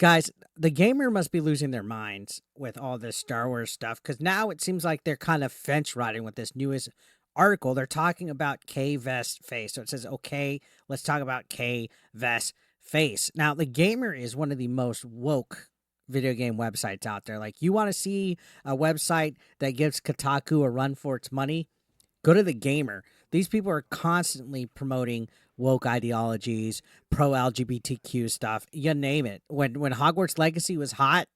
Guys, the gamer must be losing their minds with all this Star Wars stuff because now it seems like they're kind of fence riding with this newest article. They're talking about Kay Vess face. So it says, okay, let's talk about Kay Vess face. Now, the gamer is one of the most woke video game websites out there. Like, you want to see a website that gives Kotaku a run for its money? Go to the gamer. These people are constantly promoting woke ideologies, pro LGBTQ stuff, you name it. When Hogwarts Legacy was hot,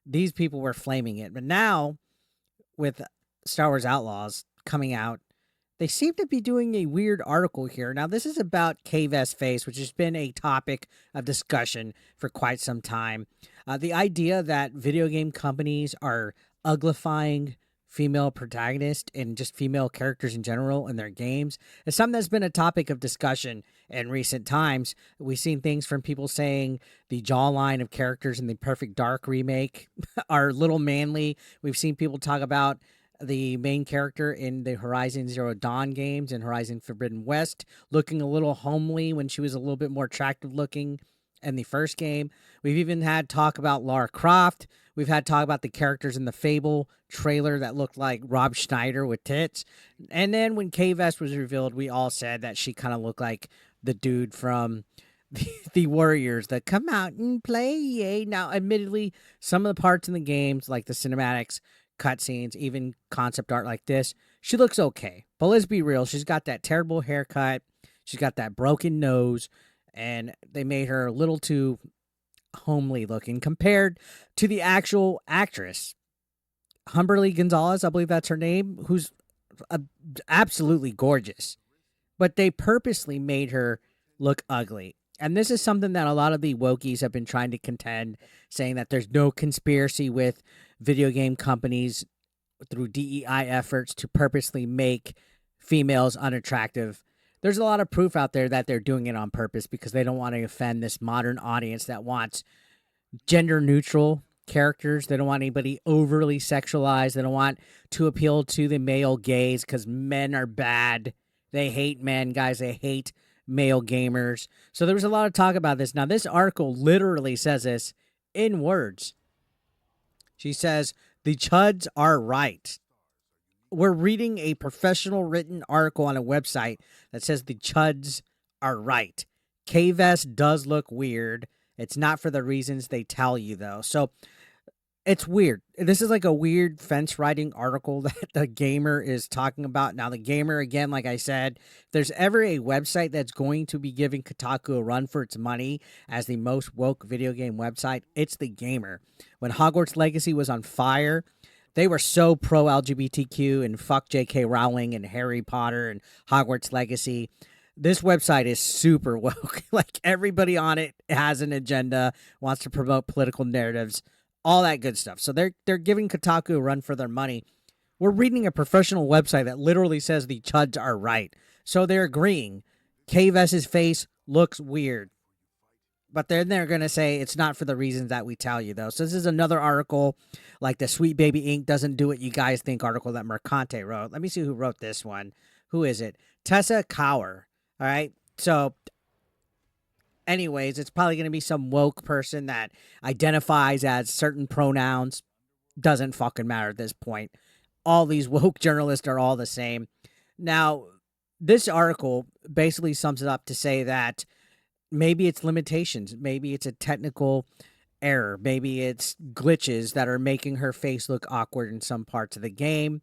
these people were flaming it. But now with Star Wars Outlaws coming out, they seem to be doing a weird article here. Now, this is about Kay Vess face, which has been a topic of discussion for quite some time. The idea that video game companies are uglifying female protagonists and just female characters in general in their games is something that's been a topic of discussion in recent times. We've seen things from people saying the jawline of characters in the Perfect Dark remake are little manly. We've seen people talk about the main character in the Horizon Zero Dawn games and Horizon Forbidden West looking a little homely when she was a little bit more attractive looking in the first game. We've even had talk about Lara Croft. We've had talk about the characters in the Fable trailer that looked like Rob Schneider with tits. And then when Kay Vess was revealed, we all said that she kind of looked like the dude from the Warriors that come out and play. Yay. Now, admittedly, some of the parts in the games, like the cinematics, cutscenes, even concept art like this, she looks okay. But let's be real. She's got that terrible haircut. She's got that broken nose. And they made her a little too homely looking compared to the actual actress, Humberly Gonzalez, I believe that's her name, who's absolutely gorgeous. But they purposely made her look ugly. And this is something that a lot of the wokies have been trying to contend, saying that there's no conspiracy with video game companies through DEI efforts to purposely make females unattractive. There's a lot of proof out there that they're doing it on purpose because they don't want to offend this modern audience that wants gender neutral characters. They don't want anybody overly sexualized. They don't want to appeal to the male gaze because men are bad. They hate men, guys. They hate male gamers. So there was a lot of talk about this. Now, this article literally says this in words. She says, the Chuds are right. We're reading a professional written article on a website that says the Chuds are right. Kay Vess does look weird. It's not for the reasons they tell you, though. So it's weird. This is like a weird fence riding article that the gamer is talking about. Now, the gamer, again, like I said, if there's ever a website that's going to be giving Kotaku a run for its money as the most woke video game website, it's the gamer. When Hogwarts Legacy was on fire, they were so pro LGBTQ and fuck J.K. Rowling and Harry Potter and Hogwarts Legacy. This website is super woke. Like, everybody on it has an agenda, wants to promote political narratives, all that good stuff. So they're giving Kotaku a run for their money. We're reading a professional website that literally says the Chuds are right. So they're agreeing. Kay Vess's face looks weird. But then they're going to say it's not for the reasons that we tell you, though. So this is another article, like the Sweet Baby Ink doesn't do what you guys think article that Mercante wrote. Let me see who wrote this one. Who is it? Tessa Cower. All right. So anyways, it's probably going to be some woke person that identifies as certain pronouns. Doesn't fucking matter at this point. All these woke journalists are all the same. Now, this article basically sums it up to say that maybe it's limitations. Maybe it's a technical error. Maybe it's glitches that are making her face look awkward in some parts of the game.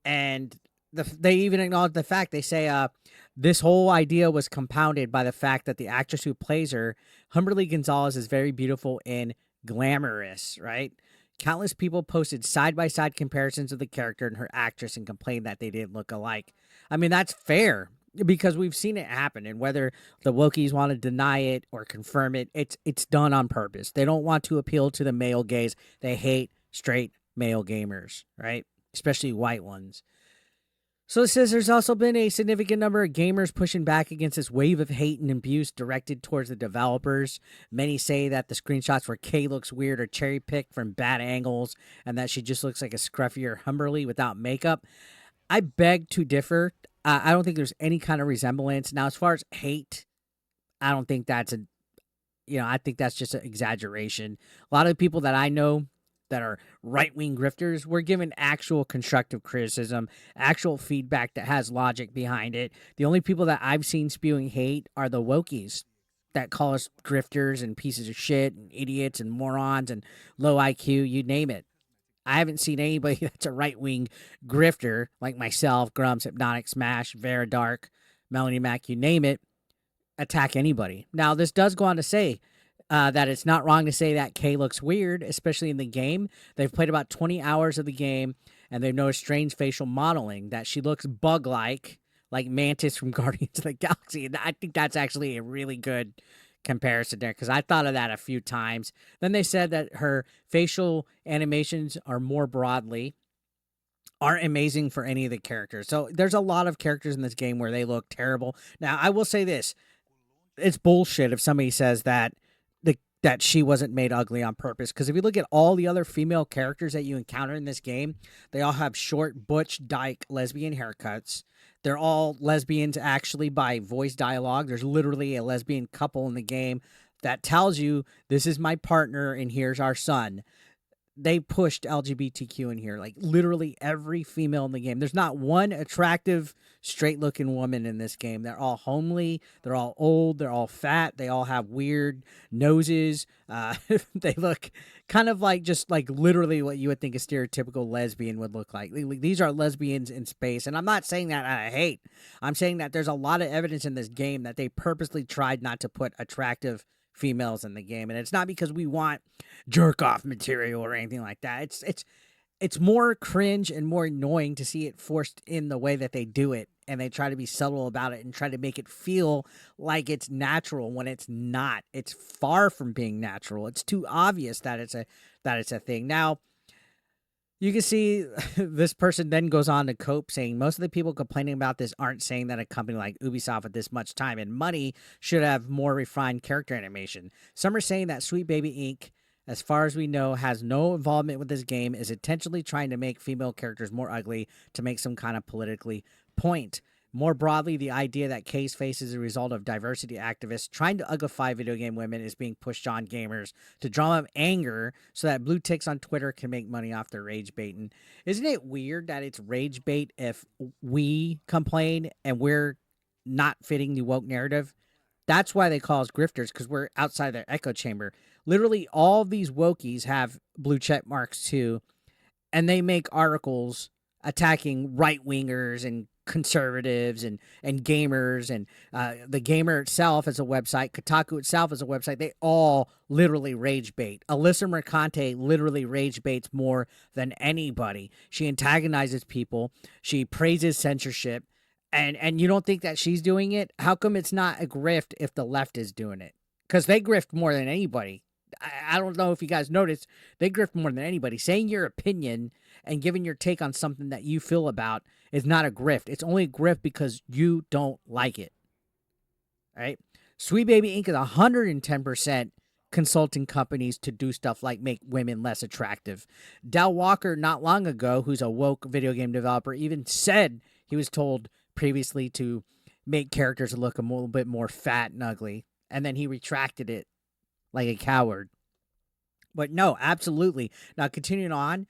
And they even acknowledge the fact, they say this whole idea was compounded by the fact that the actress who plays her, Humberly Gonzalez, is very beautiful and glamorous, right? Countless people posted side-by-side comparisons of the character and her actress and complained that they didn't look alike. I mean, that's fair because we've seen it happen, and whether the wokies want to deny it or confirm it, it's done on purpose. They don't want to appeal to the male gaze. They hate straight male gamers, right? Especially white ones. So it says there's also been a significant number of gamers pushing back against this wave of hate and abuse directed towards the developers. Many say that the screenshots where Kay looks weird are cherry-picked from bad angles and that she just looks like a scruffier Humberly without makeup. I beg to differ. I don't think there's any kind of resemblance. Now, as far as hate, I don't think that's I think that's just an exaggeration. A lot of the people that I know that are right-wing grifters were given actual constructive criticism, actual feedback that has logic behind it. The only people that I've seen spewing hate are the wokies that call us grifters and pieces of shit and idiots and morons and low IQ, you name it. I haven't seen anybody that's a right-wing grifter like myself, Grumps, Hypnotic, Smash, Vera Dark, Melanie Mac, you name it, attack anybody. Now, this does go on to say that it's not wrong to say that Kay looks weird, especially in the game. They've played about 20 hours of the game, and they've noticed strange facial modeling, that she looks bug-like, like Mantis from Guardians of the Galaxy. And I think that's actually a really good comparison there, because I thought of that a few times. Then they said that her facial animations are more broadly aren't amazing for any of the characters. So there's a lot of characters in this game where they look terrible. Now, I will say this. It's bullshit if somebody says that that she wasn't made ugly on purpose. Because if you look at all the other female characters that you encounter in this game, they all have short, butch, dyke, lesbian haircuts. They're all lesbians actually by voice dialogue. There's literally a lesbian couple in the game that tells you, this is my partner and here's our son. They pushed LGBTQ in here, like literally every female in the game. There's not one attractive, straight-looking woman in this game. They're all homely. They're all old. They're all fat. They all have weird noses. They look kind of like just like literally what you would think a stereotypical lesbian would look like. These are lesbians in space. And I'm not saying that out of hate. I'm saying that there's a lot of evidence in this game that they purposely tried not to put attractive females in the game, and it's not because we want jerk off material or anything like that. It's more cringe and more annoying to see it forced in the way that they do it, and they try to be subtle about it and try to make it feel like it's natural when it's not. It's far from being natural. It's too obvious that it's a thing. Now, you can see this person then goes on to cope, saying most of the people complaining about this aren't saying that a company like Ubisoft with this much time and money should have more refined character animation. Some are saying that Sweet Baby Inc., as far as we know, has no involvement with this game, is intentionally trying to make female characters more ugly to make some kind of politically point. More broadly, the idea that Kay's face is a result of diversity activists trying to ugify video game women is being pushed on gamers to drum up anger so that blue ticks on Twitter can make money off their rage baiting. Isn't it weird that it's rage bait if we complain and we're not fitting the woke narrative? That's why they call us grifters, because we're outside their echo chamber. Literally, all of these wokies have blue check marks too, and they make articles attacking right-wingers and conservatives and gamers, and the Gamer itself as a website, Kotaku itself as a website. They all literally rage bait. Alyssa Mercante literally rage baits more than anybody. She antagonizes people. She praises censorship. And you don't think that she's doing it? How come it's not a grift if the left is doing it? Because they grift more than anybody. I don't know if you guys noticed, they grift more than anybody. Saying your opinion and giving your take on something that you feel about is not a grift. It's only a grift because you don't like it. All right? Sweet Baby Inc. is 110% consulting companies to do stuff like make women less attractive. Del Walker, not long ago, who's a woke video game developer, even said he was told previously to make characters look a little bit more fat and ugly, and then he retracted it like a coward. But no, absolutely. Now, continuing on,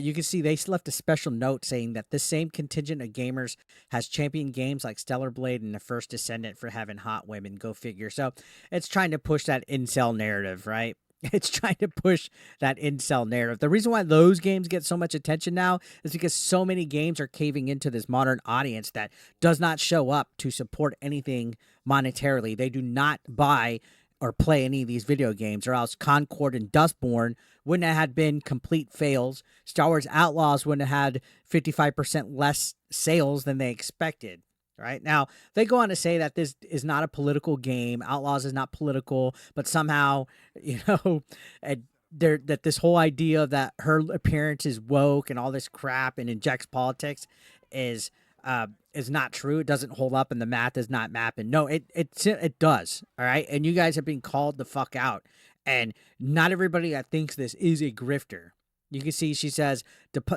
you can see they left a special note saying that this same contingent of gamers has championed games like Stellar Blade and The First Descendant for having hot women. Go figure. So it's trying to push that incel narrative, right? It's trying to push that incel narrative. The reason why those games get so much attention now is because so many games are caving into this modern audience that does not show up to support anything monetarily. They do not buy or play any of these video games, or else Concord and Dustborn wouldn't have had been complete fails. Star Wars Outlaws wouldn't have had 55% less sales than they expected. Right now, they go on to say that this is not a political game. Outlaws is not political, but somehow, that this whole idea that her appearance is woke and all this crap and injects politics is not true. It doesn't hold up, and the math is not mapping. No, it does. All right, and you guys have been called the fuck out, and not everybody that thinks this is a grifter. You can see she says,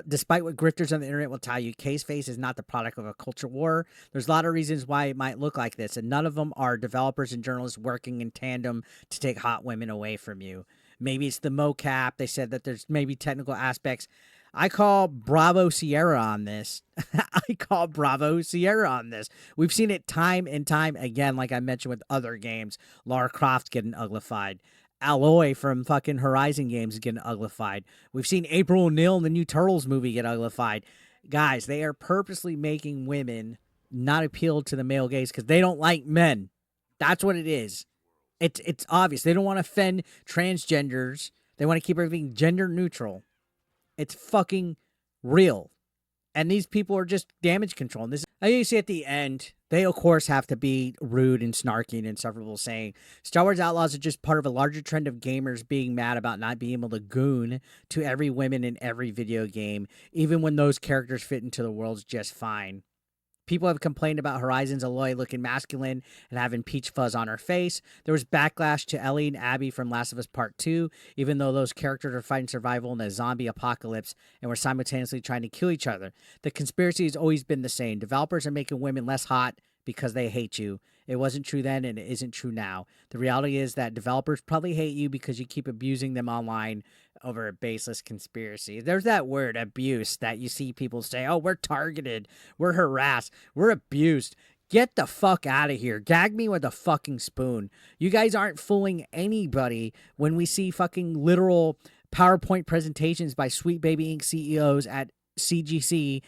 despite what grifters on the internet will tell you, Kay's face is not the product of a culture war. There's a lot of reasons why it might look like this, and none of them are developers and journalists working in tandem to take hot women away from you. Maybe it's the mocap. They said that there's maybe technical aspects. I call Bravo Sierra on this. I call Bravo Sierra on this. We've seen it time and time again, like I mentioned with other games. Lara Croft getting uglified. Aloy from fucking Horizon games getting uglified. We've seen April O'Neil in the new Turtles movie get uglified. Guys, they are purposely making women not appeal to the male gaze because they don't like men. That's what it is. It's obvious. They don't want to offend transgenders. They want to keep everything gender neutral. It's fucking real. And these people are just damage control. And this, as you see at the end, they of course have to be rude and snarky and insufferable, saying Star Wars Outlaws are just part of a larger trend of gamers being mad about not being able to goon to every woman in every video game, even when those characters fit into the worlds just fine. People have complained about Horizon's Aloy looking masculine and having peach fuzz on her face. There was backlash to Ellie and Abby from Last of Us Part 2, even though those characters are fighting survival in a zombie apocalypse and were simultaneously trying to kill each other. The conspiracy has always been the same. Developers are making women less hot because they hate you. It wasn't true then and it isn't true now. The reality is that developers probably hate you because you keep abusing them online over a baseless conspiracy. There's that word, abuse, that you see people say, oh, we're targeted, we're harassed, we're abused. Get the fuck out of here. Gag me with a fucking spoon. You guys aren't fooling anybody when we see fucking literal PowerPoint presentations by Sweet Baby Inc. CEOs at CGC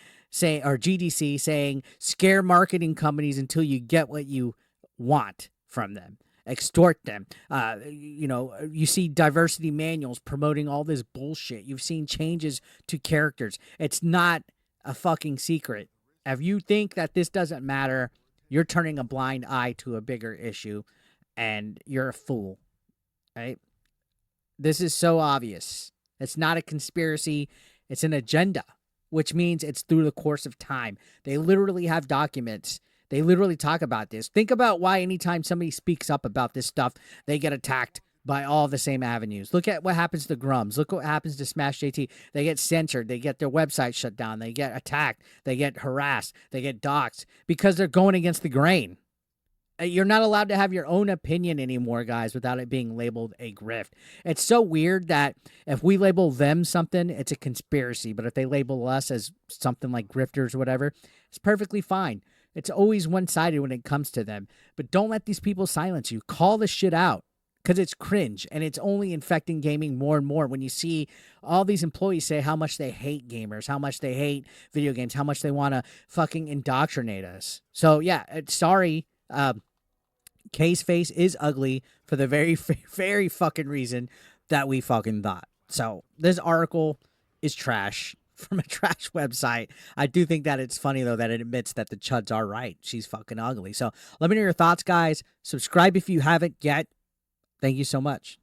or GDC saying scare marketing companies until you get what you want from them. Extort them. You see diversity manuals promoting all this bullshit. You've seen changes to characters. It's not a fucking secret. If you think that this doesn't matter, you're turning a blind eye to a bigger issue, and you're a fool, right? This is so obvious. It's not a conspiracy. It's an agenda, which means it's through the course of time. They literally have documents. They literally talk about this. Think about why anytime somebody speaks up about this stuff, they get attacked by all the same avenues. Look at what happens to Grums. Look what happens to Smash JT. They get censored. They get their website shut down. They get attacked. They get harassed. They get doxxed because they're going against the grain. You're not allowed to have your own opinion anymore, guys, without it being labeled a grift. It's so weird that if we label them something, it's a conspiracy. But if they label us as something like grifters or whatever, it's perfectly fine. It's always one-sided when it comes to them. But don't let these people silence you. Call this shit out because it's cringe, and it's only infecting gaming more and more when you see all these employees say how much they hate gamers, how much they hate video games, how much they want to fucking indoctrinate us. So, yeah, sorry. Kay's face is ugly for the very, very fucking reason that we fucking thought. So, this article is trash. From a trash website. I do think that it's funny, though, that it admits that the Chuds are right. She's fucking ugly. So let me know your thoughts, guys. Subscribe if you haven't yet. Thank you so much.